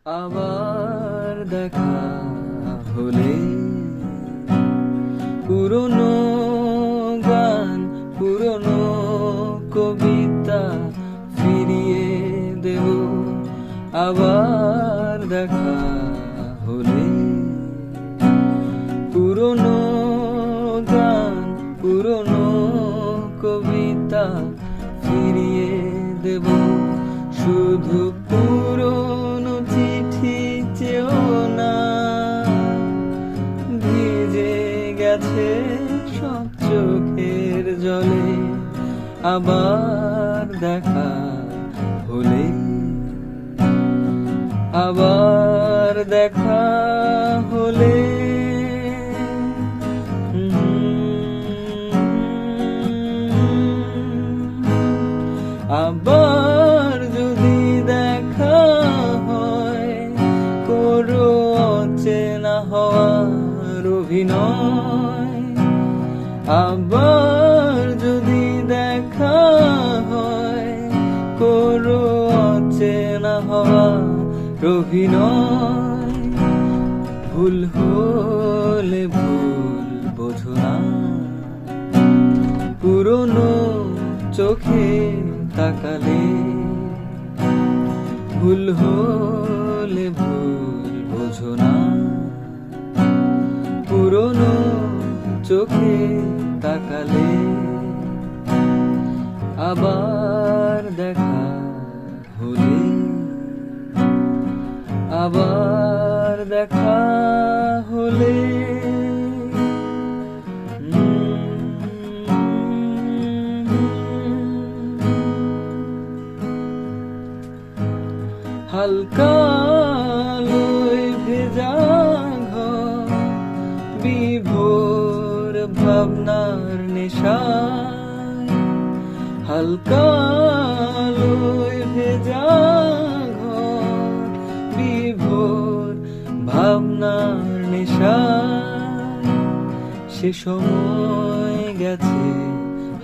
আবার দেখা হলে পুরনো গান, পুরনো কবিতা ফিরিয়ে দেব। আবার দেখা হলে পুরনো গান, পুরনো কবিতা ফিরিয়ে দেব। শুধু পুরনো চিঠি চেও না, ভিজে গেছে সব চোখের জলে। আবার দেখা হলে, আবার দেখা হলে আবার যদি দেখা হয়, করো অচেনা হওয়ার অভিনয়। আবার যদি দেখা হয়, করো অচেনা হওয়ার অভিনয়। ভুল হলে ভুল বোঝো না, পুরনো চোখে তাকালে। ভুল হলে ভুল বোঝো না, পুরনো চোখে তাকালে। আবার দেখা হলে, আবার দেখা হলে হালকা আলোয় ভেজা ঘর, বিভোর ভাবনার নেশায়। হালকা আলোয় ভেজা ঘর, বিভোর ভাবনার নেশায়। সে সময় গেছে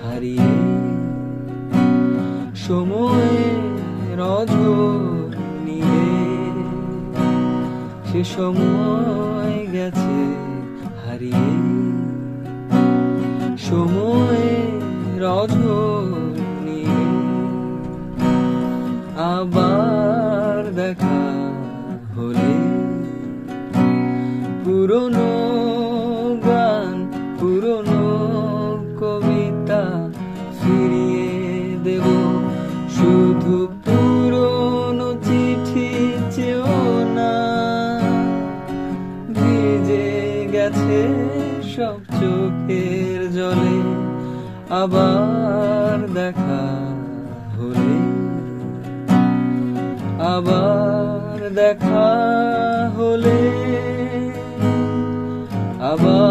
হারিয়ে, সময়ের অঝোর নিয়ে। সে সময় গেছে হারিয়ে, সময়ের অঝোর নিয়ে। আবার দেখা হলে পুরনো গান, পুরনো কবিতা ফিরিয়ে দেব। শুধু পুরনো চিঠি চেও না, ভিজে গেছে সব চোখের জলে। আবার দেখা হলে, আবার দেখা হলে, আবার